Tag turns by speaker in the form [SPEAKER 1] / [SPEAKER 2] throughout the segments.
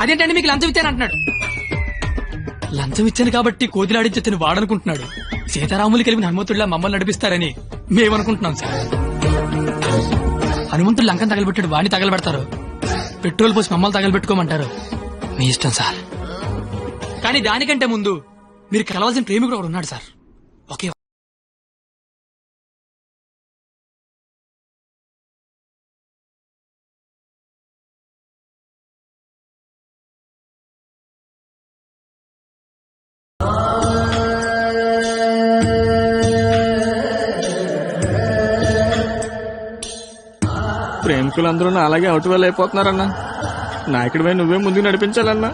[SPEAKER 1] అదేంటంటే మీకు లంచం ఇచ్చాను అంటున్నాడు. లంచం ఇచ్చాను కాబట్టి కోతిలాడించి వాడనుకుంటున్నాడు. సీతారాములు కలిపిన హనుమంతుడిలా మమ్మల్ని నడిపిస్తారని మేమనుకుంటున్నాం సార్. హనుమంతుడు లంకం తగలబెట్టాడు, వాడిని తగలబెడతారు. పెట్రోల్ పోసి మమ్మల్ని తగలబెట్టుకోమంటారు. మీ ఇష్టం సార్. కానీ దానికంటే ముందు మీరు కలవాల్సిన ప్రేమికుడు ఒకడు ఉన్నాడు సార్. ఓకే.
[SPEAKER 2] ప్రేమికులందరూ అలాగే అవుట్ వెల్ అయిపోతున్నారన్నా. నాయకుడిపై నువ్వే ముందుకు నడిపించాలన్నా.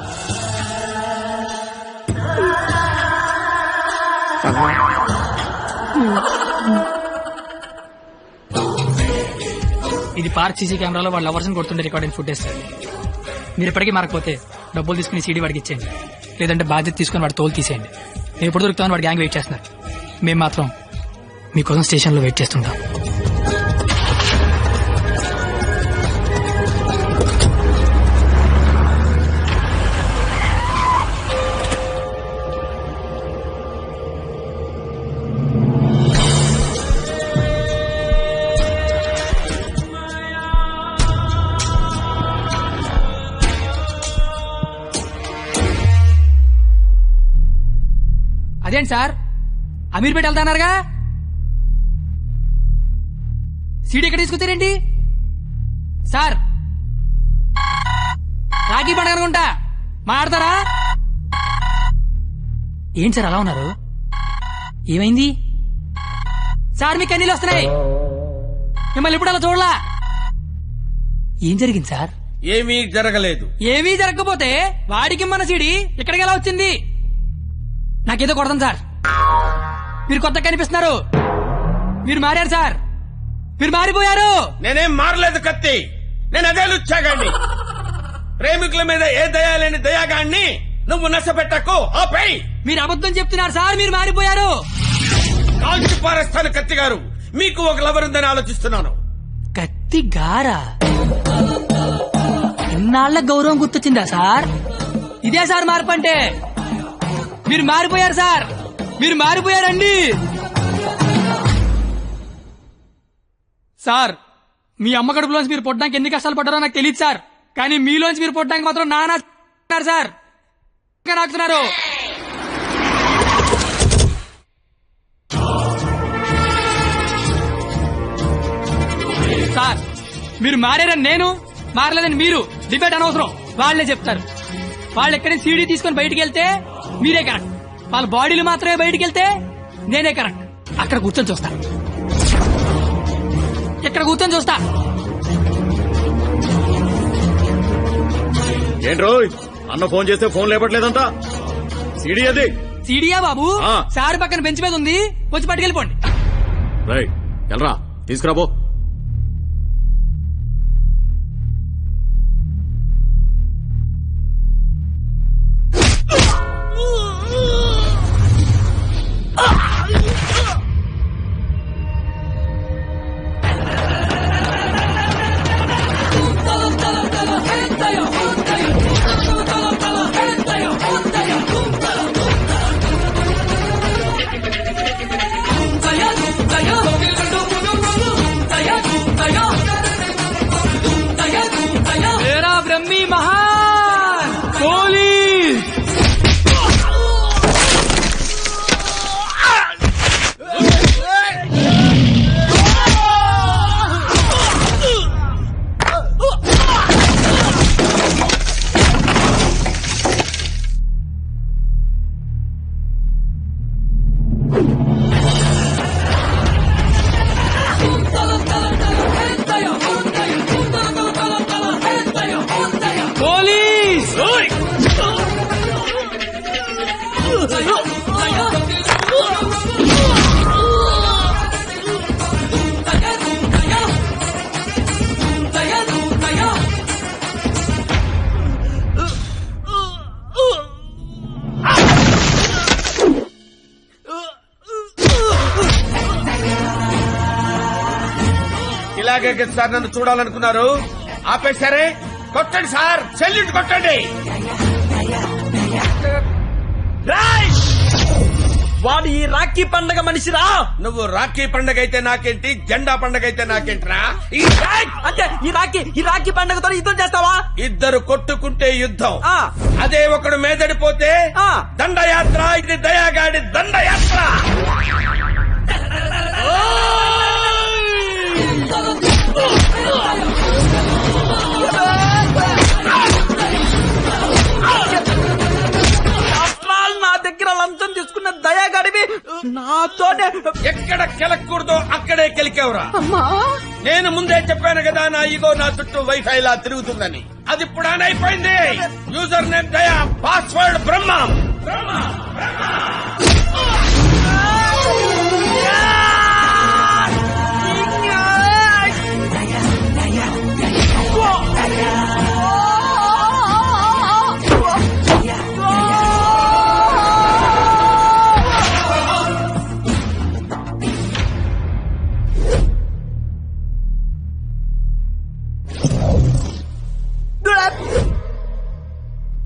[SPEAKER 1] ఇది పార్క్ సీసీ కెమెరాలో వాళ్ళ లవర్స్ కొడుతుండే రికార్డింగ్ ఫుటేజ్ సార్. మీరు ఇప్పటికీ మారకపోతే డబ్బులు తీసుకుని సీడీ వాడికి ఇచ్చేయండి, లేదంటే బాధ్యత తీసుకుని వాడి తోలు తీసేయండి. నేను ఎప్పుడు దొరుకుతామని వాడి గ్యాంగ్ వెయిట్ చేస్తున్నారు. మేము మాత్రం మీకోసం స్టేషన్లో వెయిట్ చేస్తుంటాం. అదేంటి సార్, అమీర్పేట వెళ్తాన్నారుగా, సీడీ ఎక్కడ తీసుకొచ్చారేంటి సార్? రాఖీ పండుగ అనుకుంటా, మాట్లాడతారా? ఏంటి సార్ అలా ఉన్నారు? ఏమైంది సార్? మీకు కన్నీళ్ళు వస్తున్నాయి. మిమ్మల్ని ఇప్పుడు అలా చూడలా. ఏం జరిగింది సార్?
[SPEAKER 3] ఏమీ జరగలేదు.
[SPEAKER 1] ఏమీ జరగకపోతే వాడికి మన సీడీ ఇక్కడికి ఎలా వచ్చింది? నాకేదో కొడతాం సార్. మీరు కొత్త కనిపిస్తున్నారు. మీరు మారారు సార్, మీరు మారిపోయారు.
[SPEAKER 3] నేనేం మారలేదు కత్తి, నేను అదే లుచ్చాగాన్ని. ప్రేమికుల మీద ఏ దయాలేని దయాగాన్ని నువ్వు నష్టపెట్టకు. ఆపై
[SPEAKER 1] మీరు అబద్ధం చెప్తున్నారు సార్, మీరు మారిపోయారు.
[SPEAKER 3] కాల్చి పారేస్తాను కత్తి గారు. మీకు ఒక లవర్ ఉందని ఆలోచిస్తున్నాను.
[SPEAKER 1] కత్తి గారా? ఇన్నాళ్ల గౌరవం గుర్తొచ్చిందా సార్? ఇదే సార్ మార్పు అంటే. మీరు మారిపోయారు సార్, మీరు మారిపోయారండి సార్. మీ అమ్మ కడుపులోంచి మీరు పుట్టడానికి ఎన్ని కష్టాలు పడ్డారో నాకు తెలియదు సార్, కానీ మీలోంచి మీరు పుట్టడానికి మాత్రం నానా సార్ నాకుతున్నారు. సార్ మీరు మారారని నేను, మారలేదని మీరు డిబేట్ అనవసరం. వాళ్లే చెప్తారు. వాళ్ళు ఎక్కడైనా సీడీ తీసుకొని బయటికి వెళ్తే మీరే కరెక్ట్, వాళ్ళ బాడీలు మాత్రమే బయటికి వెళ్తే నేనే కరెక్ట్. అక్కడ కూర్చొని చూస్తా, ఇక్కడ కూర్చొని చూస్తా.
[SPEAKER 2] ఏంట్రో అన్న ఫోన్ చేస్తే ఫోన్ లేపట్లేదంట. సీడీ అది.
[SPEAKER 1] సీడీయా బాబు? సార్ పక్కన బెంచ్ మీద ఉంది, వచ్చి పట్టుకెళ్ళిపోండి.
[SPEAKER 2] రైట్ ఎల్రా, తీసుకురాబో. బ్రహ్మీ మహాన్ పోలీస్.
[SPEAKER 3] ఇలాగే సార్ నన్ను చూడాలనుకున్నారు, ఆపేశారే. కొట్టండి సార్, సెల్యూట్ కొట్టండి.
[SPEAKER 4] వాడు ఈ రాఖీ పండగ మనిషిరా.
[SPEAKER 3] నువ్వు రాఖీ పండగ అయితే నాకేంటి, జెండా పండగ అయితే నాకేంట్రా?
[SPEAKER 4] అంటే ఈ రాఖీ పండగతో యుద్ధం చేస్తావా?
[SPEAKER 3] ఇద్దరు కొట్టుకుంటే యుద్ధం,
[SPEAKER 4] ఆ.
[SPEAKER 3] అదే ఒకడు మేదడిపోతే
[SPEAKER 4] ఆ.
[SPEAKER 3] దండయాత్ర. ఇది దయాగాడి దండయాత్ర.
[SPEAKER 4] నా దగ్గర లంచం తీసుకున్న దయాగాడివి నాతోనే.
[SPEAKER 3] ఎక్కడ కెలకూడదో అక్కడే కెలికేవరా. నేను ముందే చెప్పాను కదా, నా ఈగో నా చుట్టూ వైఫై లా తిరుగుతుందని. అది ఇప్పుడు ఆన్ అయిపోయింది. యూజర్ నేమ్ దయా, పాస్వర్డ్ బ్రహ్మం.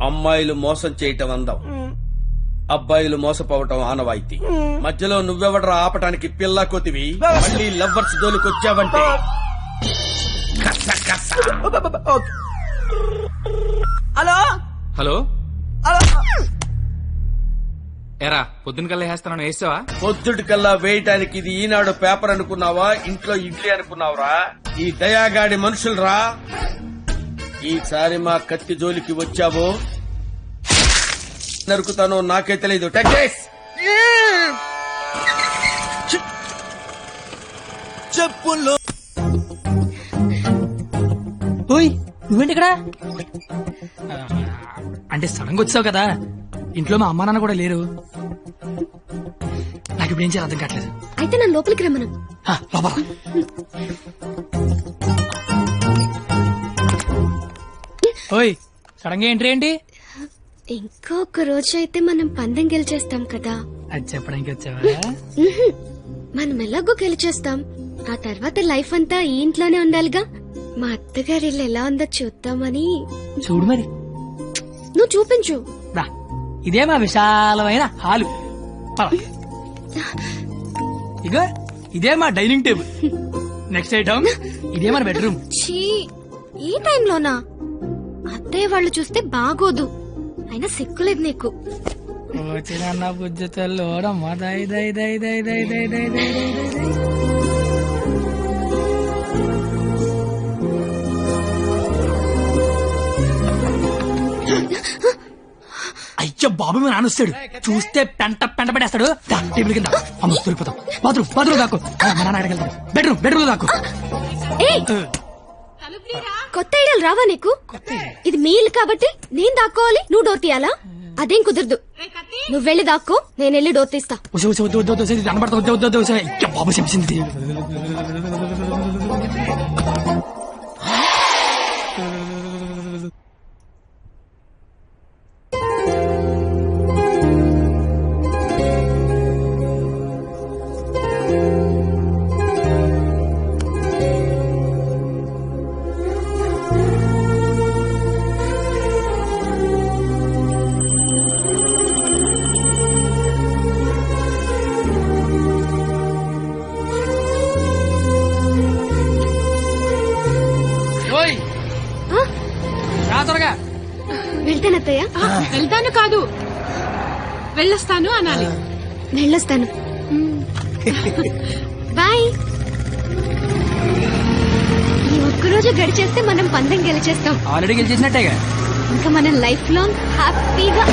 [SPEAKER 3] అమ్మాయిలు మోసం చేయటం అందం, అబ్బాయిలు మోసపోవటం ఆనవాయితీ. మధ్యలో నువ్వెవడరా ఆపటానికి పిల్ల కొతివి? మళ్ళీ లవ్వర్స్ దోలుకొచ్చావంటే
[SPEAKER 4] హలో
[SPEAKER 5] హలో
[SPEAKER 4] హలో.
[SPEAKER 5] ఎరా పొద్దున కల్లా వేస్తాను వేసావా?
[SPEAKER 3] పొద్దుటి కల్లా వేయటానికి ఇది ఈనాడు పేపర్ అనుకున్నావా, ఇంట్లో ఇడ్లీ అనుకున్నావురా? ఈ దయాగాడి మనుషులరా. ఈసారి మా కత్తి జోలికి వచ్చావో నరుకుతానో నాకే తెలీదు. టెక్స్
[SPEAKER 4] చెప్పులు.
[SPEAKER 1] ఓయ్ నువ్వేంటి ఇక్కడ? అంటే సడన్ గా వచ్చావు కదా, ఇంట్లో మా అమ్మా నాన్న కూడా లేరు. నాకు ఇప్పుడు ఏం చేయాలి అర్థం కావట్లేదు.
[SPEAKER 6] అయితే నన్ను లోపలికి రమ్మను.
[SPEAKER 1] లోపల ఓయ్ సడన్ గా ఎంట్రీ ఏంటి?
[SPEAKER 6] ఇంకొక రోజు అయితే మనం పందెం గెలిచేస్తాం కదా.
[SPEAKER 1] అది చెప్పడానికి వచ్చావా?
[SPEAKER 6] ఉహుం. మనం ఎలాగో గెలిచేస్తాం. ఆ తర్వాత లైఫ్ అంతా ఈ ఇంట్లోనే ఉండాలిగా. మా అత్తగారి ఇల్లు ఎలా ఉందో చూద్దామని.
[SPEAKER 1] చూడు మరి.
[SPEAKER 6] నువ్వు చూపించు.
[SPEAKER 1] రా, ఇదే మా విశాలమైన హాలు. పద. ఇగో ఇదే మా డైనింగ్ టేబుల్. నెక్స్ట్ ఐటమ్ ఇదే మన బెడ్రూమ్.
[SPEAKER 6] ఛీ, ఈ టైంలోనా? అత్తయ్య వాళ్ళు చూస్తే బాగోదు. అయినా సిగ్గులేదు నీకు.
[SPEAKER 1] చిన్న బుజ్జతల్లోడమ్మ దై దై దై దై దై దై దై దై దై. అయ్యో బాబు మీ నాన్న వస్తాడు, చూస్తే పెంట పడేస్తాడు. టేబుల్ కింద అమ్మ దొరికిపోతాం. బాత్రూమ్ దాకు. మా నాన్న అడగలుగుతాడు. బెడ్రూమ్ దాకు.
[SPEAKER 6] ఏయ్, కొత్త ఐడియాలు రావా నీకు? ఇది మీ ఇల్లు కాబట్టి నేను దాక్కోవాలి, నువ్వు డోర్ తీయాలా? అదేం కుదరదు. నువ్వు వెళ్ళి దాక్కో, నేను వెళ్ళి డోర్ తీస్తా.
[SPEAKER 1] బాబు చెప్పింది.
[SPEAKER 6] వెళ్తానత్తయ్య.
[SPEAKER 7] వెళ్తాను కాదు, వెళ్ళొస్తాను అనాలి.
[SPEAKER 6] వెళ్ళొస్తాను. బాయ్. ఈ ఒక్కరోజు గడిచేస్తే మనం పందెం గెలిచేస్తాం.
[SPEAKER 1] ఆల్రెడీ గెలిచేసినట్టేగా.
[SPEAKER 6] ఇంకా మనం లైఫ్ లాంగ్ హ్యాపీగా.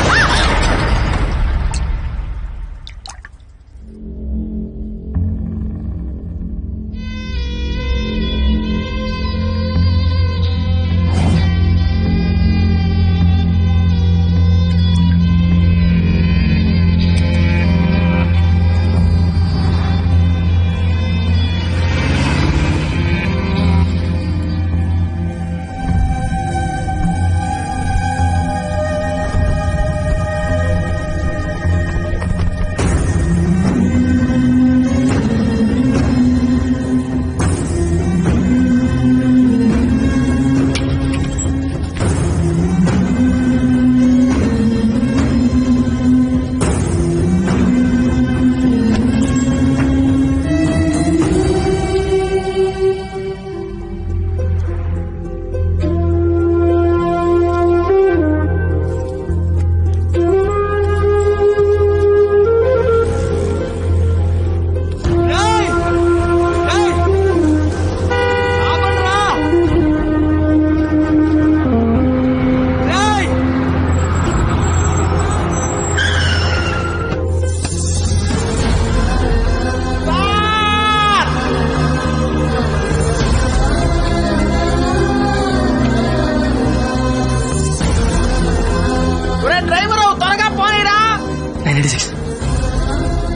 [SPEAKER 1] 96.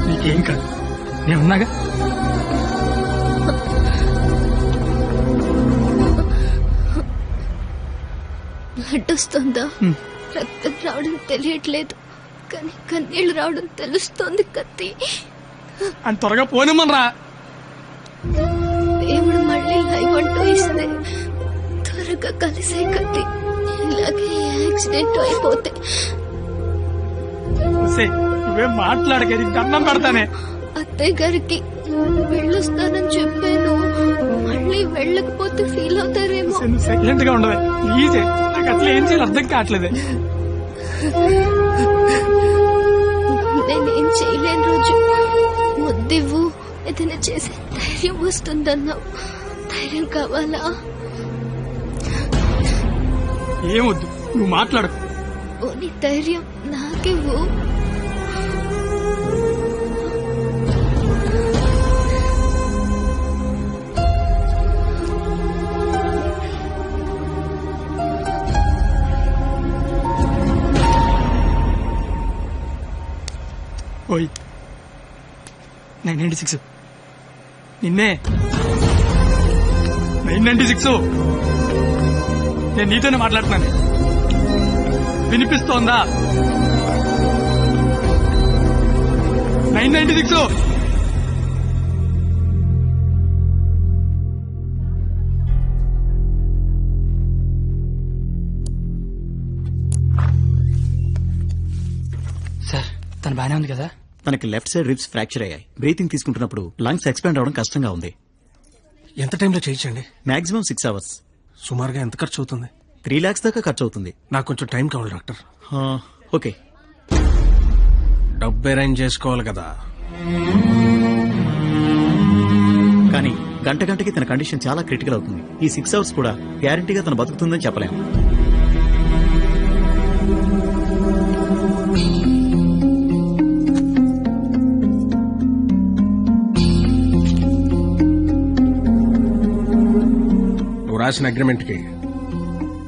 [SPEAKER 1] నీకేం కాదు, నేను ఉన్నాగా.
[SPEAKER 6] బ్లడ్ వస్తుందా? రక్తం రావడం తెలియట్లేదు, కానీ కన్నీళ్లు రావడం తెలుస్తోంది. కత్తి
[SPEAKER 1] అని త్వరగా పోనిమ్మనరా.
[SPEAKER 6] దేవుడు మళ్ళీ లైవ్ అంటూ ఇస్తే త్వరగా కలిసే కత్తి. ఇలాగే యాక్సిడెంట్ అయిపోతే
[SPEAKER 1] నువ్వేం మాట్లాడక, దండం పెడతానే.
[SPEAKER 6] అత్తయ్య గారికి వెళ్ళొస్తానని చెప్పాను, మళ్ళీ వెళ్ళకపోతే ఫీల్ అవుతారేమో.
[SPEAKER 1] సైలెంట్ గా ఉండదు ప్లీజ్. నాకు అసలు ఏం చేయాలి అర్థం కావట్లేదు.
[SPEAKER 6] నేనేం చేయలేని రోజు ముద్దివ్వు, ఏదైనా చేసే ధైర్యం వస్తుందన్నావు. ధైర్యం కావాలా?
[SPEAKER 1] ఏమొద్దు, నువ్వు మాట్లాడు.
[SPEAKER 6] ఓని ధైర్యం నాకివ్వు.
[SPEAKER 1] ఓయ్ 996 నిన్నే. 996 నేను నీతోనే మాట్లాడుతున్నాను. వినిపిస్తోందా? 996 సార్, తను బానే ఉంది కదా?
[SPEAKER 8] తనకి లెఫ్ట్ సైడ్ రిబ్స్ ఫ్రాక్చర్ అయ్యాయి. బ్రీతింగ్ తీసుకుంటున్నప్పుడు లంగ్స్ ఎక్స్పాండ్ అవడం కష్టంగా ఉంది.
[SPEAKER 9] ఎంత టైంలో చేయించండి?
[SPEAKER 8] Maximum 6 hours.
[SPEAKER 9] సుమారుగా ఎంత ఖర్చు అవుతుంది?
[SPEAKER 8] 3 lakhs దాకా ఖర్చు అవుతుంది.
[SPEAKER 9] నాకు కొంచెం టైం కావాలి డాక్టర్.
[SPEAKER 8] ఓకే,
[SPEAKER 9] డబ్బు అరేంజ్ చేసుకోవాలి కదా.
[SPEAKER 8] కానీ గంటకి తన కండిషన్ చాలా క్రిటికల్ అవుతుంది. ఈ 6 hours కూడా గ్యారంటీగా తను బతుకుతుందని చెప్పలేము.
[SPEAKER 9] నువ్వు రాసిన అగ్రిమెంట్ కి,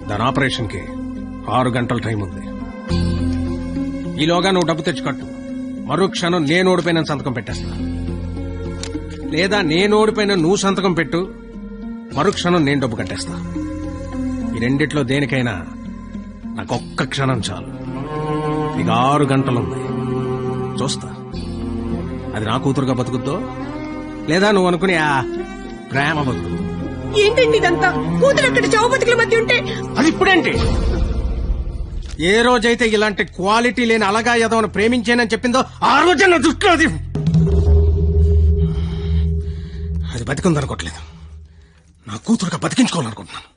[SPEAKER 9] దాని ఆపరేషన్ కి 6 గంటల టైం ఉంది. ఈలోగా నువ్వు డబ్బు తెచ్చి కట్టు. మరో క్షణం నేను ఓడిపోయిన సంతకం పెట్టేస్తా. లేదా నేను ఓడిపోయిన నువ్వు సంతకం పెట్టు, మరో క్షణం నేను డబ్బు కట్టేస్తా. ఈ రెండిట్లో దేనికైనా నాకు ఒక్క క్షణం చాలు. నీకు 6 గంటలుంది. చూస్తా అది నా కూతురుగా బతుకుద్దో, లేదా నువ్వు అనుకునే ఆ ప్రేమ బతుకు.
[SPEAKER 10] ఏంటండి ఇదంతా? కూతురు అక్కడ చావు బతుకుల మధ్య ఉంటే
[SPEAKER 9] అది ఇప్పుడేంటి? ఏ రోజైతే ఇలాంటి క్వాలిటీ లేని అలగా యదవను ప్రేమించానని చెప్పిందో ఆ రోజే నా దృష్టిలో అది బతికుందనుకోవట్లేదు. నా కూతురుగా బతికించుకోవాలనుకుంటున్నాను.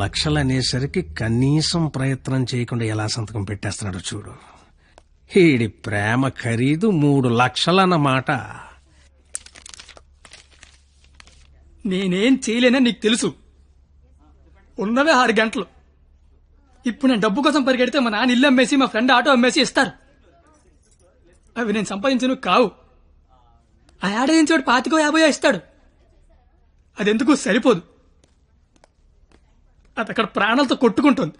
[SPEAKER 9] లక్షలు అనేసరికి కనీసం ప్రయత్నం చేయకుండా ఎలా సంతకం పెట్టేస్తున్నాడు చూడు. ఈడి ప్రేమ ఖరీదు 3 లక్షలన్నమాట.
[SPEAKER 1] నేనేం చేయలేనని నీకు తెలుసు. ఉన్నవే 6 గంటలు. ఇప్పుడు నేను డబ్బు కోసం పరిగెడితే మా నాన్న ఇల్లు అమ్మేసి మా ఫ్రెండ్ ఆటో అమ్మేసి ఇస్తారు. అవి నేను సంపాదించను కావు. ఆ ఏడాదించోడు 25-50 ఇస్తాడు. అదెందుకు సరిపోదు. అది అక్కడ ప్రాణాలతో కొట్టుకుంటుంది.